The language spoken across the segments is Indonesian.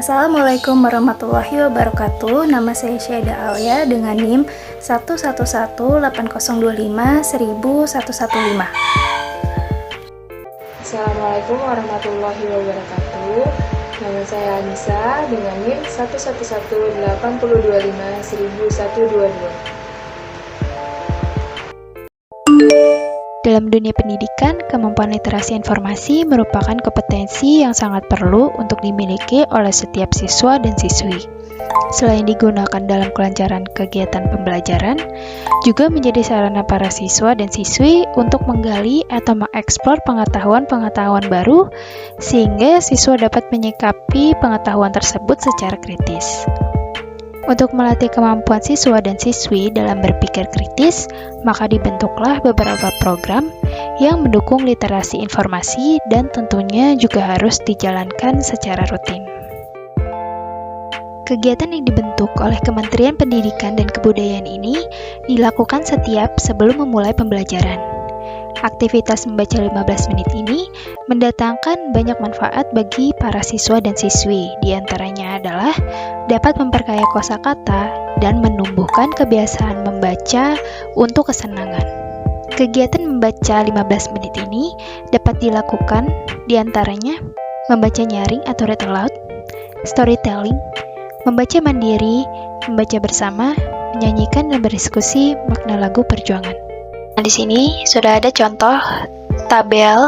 Assalamualaikum warahmatullahi wabarakatuh. Nama saya Syeda Alia dengan NIM 11180251115. Assalamualaikum warahmatullahi wabarakatuh. Nama saya Anissa dengan NIM 11180251122. Dalam dunia pendidikan, kemampuan literasi informasi merupakan kompetensi yang sangat perlu untuk dimiliki oleh setiap siswa dan siswi. Selain digunakan dalam kelancaran kegiatan pembelajaran, juga menjadi sarana para siswa dan siswi untuk menggali atau mengeksplor pengetahuan-pengetahuan baru, sehingga siswa dapat menyikapi pengetahuan tersebut secara kritis. Untuk melatih kemampuan siswa dan siswi dalam berpikir kritis, maka dibentuklah beberapa program yang mendukung literasi informasi dan tentunya juga harus dijalankan secara rutin. Kegiatan yang dibentuk oleh Kementerian Pendidikan dan Kebudayaan ini dilakukan setiap sebelum memulai pembelajaran. Aktivitas membaca 15 menit ini mendatangkan banyak manfaat bagi para siswa dan siswi. Di antaranya adalah dapat memperkaya kosakata dan menumbuhkan kebiasaan membaca untuk kesenangan. Kegiatan membaca 15 menit ini dapat dilakukan di antaranya membaca nyaring atau read aloud, storytelling, membaca mandiri, membaca bersama, menyanyikan dan berdiskusi makna lagu perjuangan. Nah, di sini sudah ada contoh tabel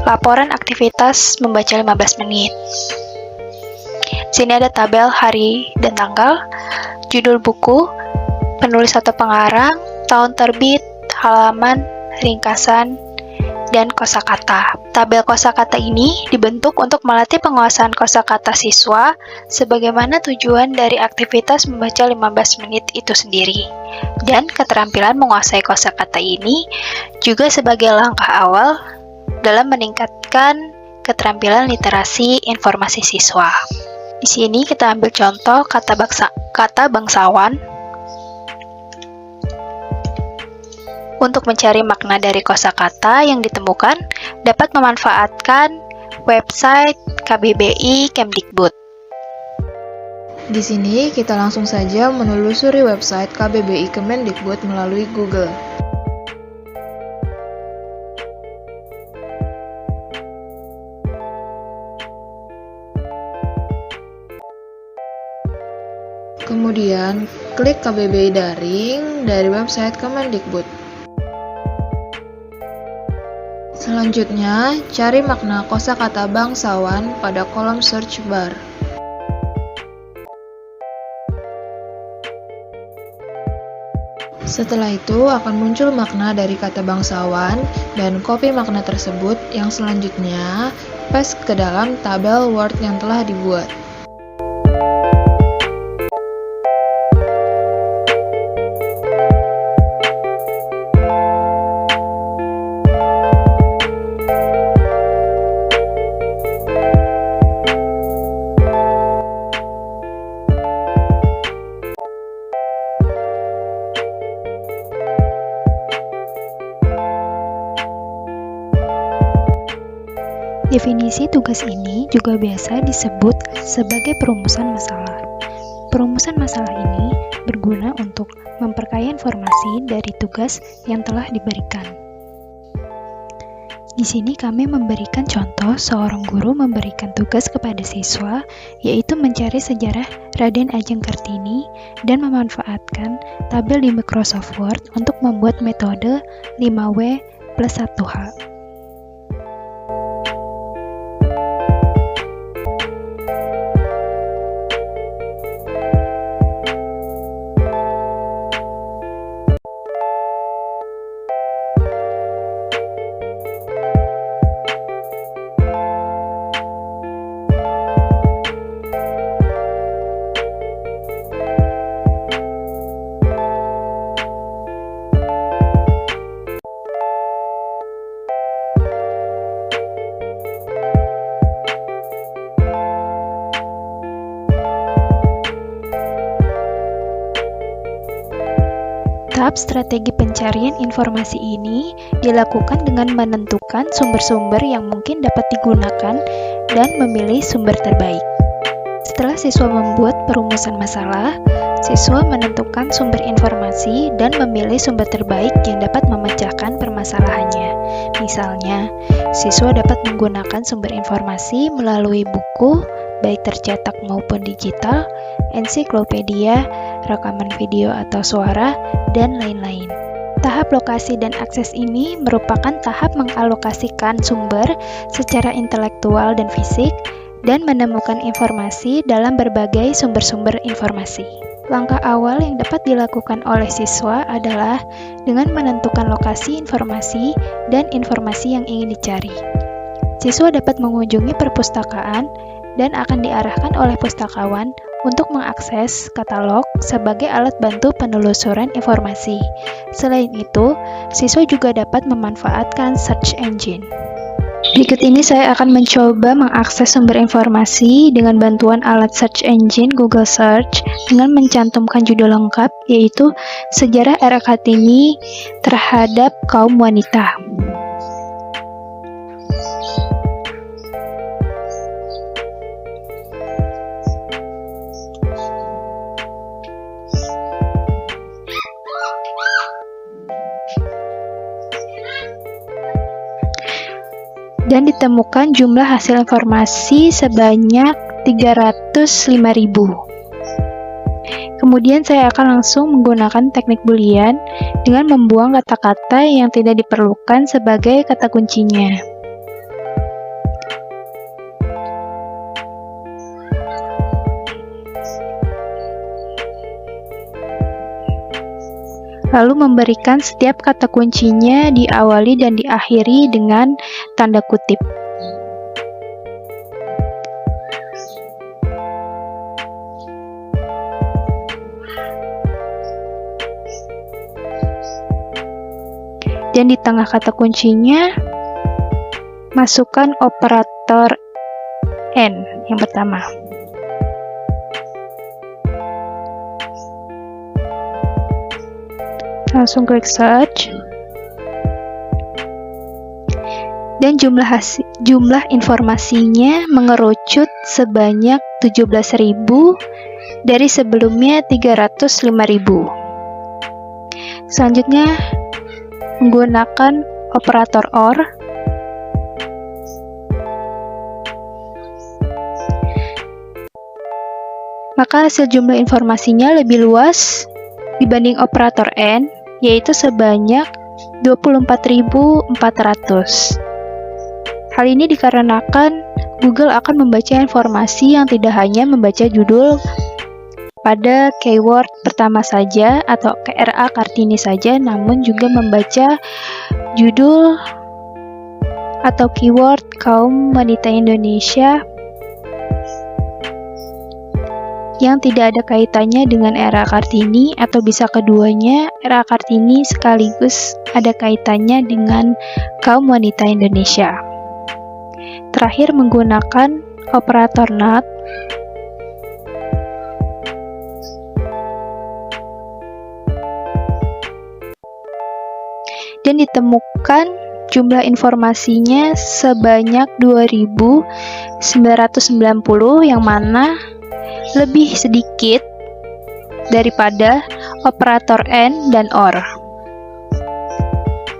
laporan aktivitas membaca 15 menit. Di sini ada tabel hari dan tanggal, judul buku, penulis atau pengarang, tahun terbit, halaman, ringkasan, dan kosakata. Tabel kosakata ini dibentuk untuk melatih penguasaan kosakata siswa sebagaimana tujuan dari aktivitas membaca 15 menit itu sendiri. Dan keterampilan menguasai kosakata ini juga sebagai langkah awal dalam meningkatkan keterampilan literasi informasi siswa. Di sini kita ambil contoh kata bangsawan. Untuk mencari makna dari kosakata yang ditemukan, dapat memanfaatkan website KBBI Kemdikbud. Di sini kita langsung saja menelusuri website KBBI Kemendikbud melalui Google. Kemudian, klik KBBI Daring dari website Kemendikbud. Selanjutnya, cari makna kosakata bangsawan pada kolom search bar. Setelah itu akan muncul makna dari kata bangsawan dan copy makna tersebut yang selanjutnya paste ke dalam tabel Word yang telah dibuat. Definisi tugas ini juga biasa disebut sebagai perumusan masalah. Perumusan masalah ini berguna untuk memperkaya informasi dari tugas yang telah diberikan. Di sini kami memberikan contoh seorang guru memberikan tugas kepada siswa, yaitu mencari sejarah Raden Ajeng Kartini dan memanfaatkan tabel di Microsoft Word untuk membuat metode 5W+1H. Tahap strategi pencarian informasi ini dilakukan dengan menentukan sumber-sumber yang mungkin dapat digunakan dan memilih sumber terbaik. Setelah siswa membuat perumusan masalah, siswa menentukan sumber informasi dan memilih sumber terbaik yang dapat memecahkan permasalahannya. Misalnya, siswa dapat menggunakan sumber informasi melalui buku, baik tercetak maupun digital, ensiklopedia, rekaman video atau suara, dan lain-lain. Tahap lokasi dan akses ini merupakan tahap mengalokasikan sumber secara intelektual dan fisik, dan menemukan informasi dalam berbagai sumber-sumber informasi. Langkah awal yang dapat dilakukan oleh siswa adalah dengan menentukan lokasi informasi dan informasi yang ingin dicari. Siswa dapat mengunjungi perpustakaan dan akan diarahkan oleh pustakawan untuk mengakses katalog sebagai alat bantu penelusuran informasi. Selain itu, siswa juga dapat memanfaatkan search engine. Berikut ini saya akan mencoba mengakses sumber informasi dengan bantuan alat search engine Google Search dengan mencantumkan judul lengkap, yaitu Sejarah Era Kartini terhadap Kaum Wanita. Dan ditemukan jumlah hasil informasi sebanyak 305.000. Kemudian saya akan langsung menggunakan teknik Boolean dengan membuang kata-kata yang tidak diperlukan sebagai kata kuncinya. Lalu memberikan setiap kata kuncinya diawali dan diakhiri dengan tanda kutip. Dan di tengah kata kuncinya, masukkan operator N yang pertama. Langsung klik search, dan jumlah informasinya mengerucut sebanyak 17.000 dari sebelumnya 305.000. Selanjutnya menggunakan operator OR, maka hasil jumlah informasinya lebih luas dibanding operator N, yaitu sebanyak 24.400. Hal ini dikarenakan Google akan membaca informasi yang tidak hanya membaca judul pada keyword pertama saja atau KRA Kartini saja, namun juga membaca judul atau keyword kaum wanita Indonesia yang tidak ada kaitannya dengan era Kartini, atau bisa keduanya, era Kartini sekaligus ada kaitannya dengan kaum wanita Indonesia. Terakhir menggunakan operator NOT, dan ditemukan jumlah informasinya sebanyak 2.990, yang mana lebih sedikit daripada operator N dan OR.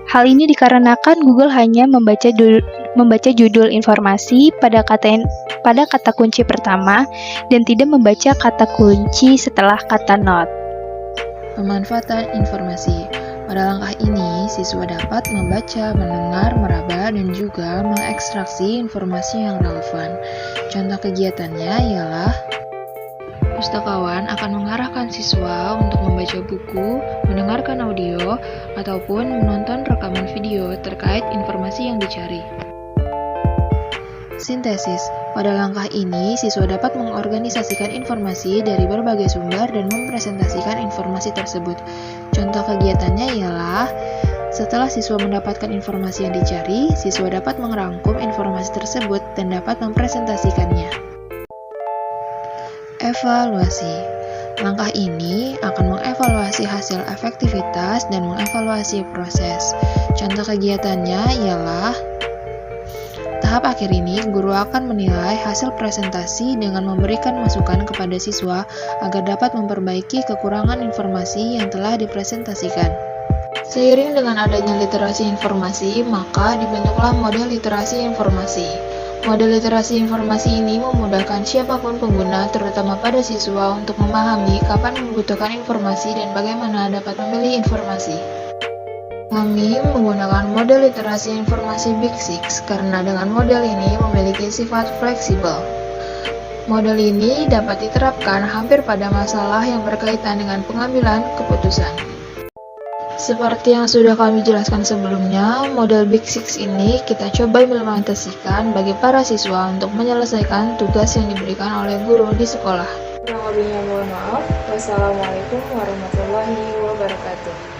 Hal ini dikarenakan Google hanya membaca judul informasi pada kata kunci pertama dan tidak membaca kata kunci setelah kata not. Pemanfaatan informasi. Pada langkah ini, siswa dapat membaca, mendengar, meraba, dan juga mengekstraksi informasi yang relevan. Contoh kegiatannya ialah pustakawan akan mengarahkan siswa untuk membaca buku, mendengarkan audio, ataupun menonton rekaman video terkait informasi yang dicari. Sintesis. Pada langkah ini, siswa dapat mengorganisasikan informasi dari berbagai sumber dan mempresentasikan informasi tersebut. Contoh kegiatannya ialah, setelah siswa mendapatkan informasi yang dicari, siswa dapat merangkum informasi tersebut dan dapat mempresentasikannya. Evaluasi. Langkah ini akan mengevaluasi hasil efektivitas dan mengevaluasi proses. Contoh kegiatannya ialah tahap akhir ini, guru akan menilai hasil presentasi dengan memberikan masukan kepada siswa agar dapat memperbaiki kekurangan informasi yang telah dipresentasikan. Seiring dengan adanya literasi informasi, maka dibentuklah model literasi informasi. Model literasi informasi ini memudahkan siapapun pengguna, terutama pada siswa, untuk memahami kapan membutuhkan informasi dan bagaimana dapat memilih informasi. Kami menggunakan model literasi informasi Big Six karena dengan model ini memiliki sifat fleksibel. Model ini dapat diterapkan hampir pada masalah yang berkaitan dengan pengambilan keputusan. Seperti yang sudah kami jelaskan sebelumnya, model Big Six ini kita coba implementasikan bagi para siswa untuk menyelesaikan tugas yang diberikan oleh guru di sekolah. Kurang lebihnya mohon maaf. Wassalamualaikum warahmatullahi wabarakatuh.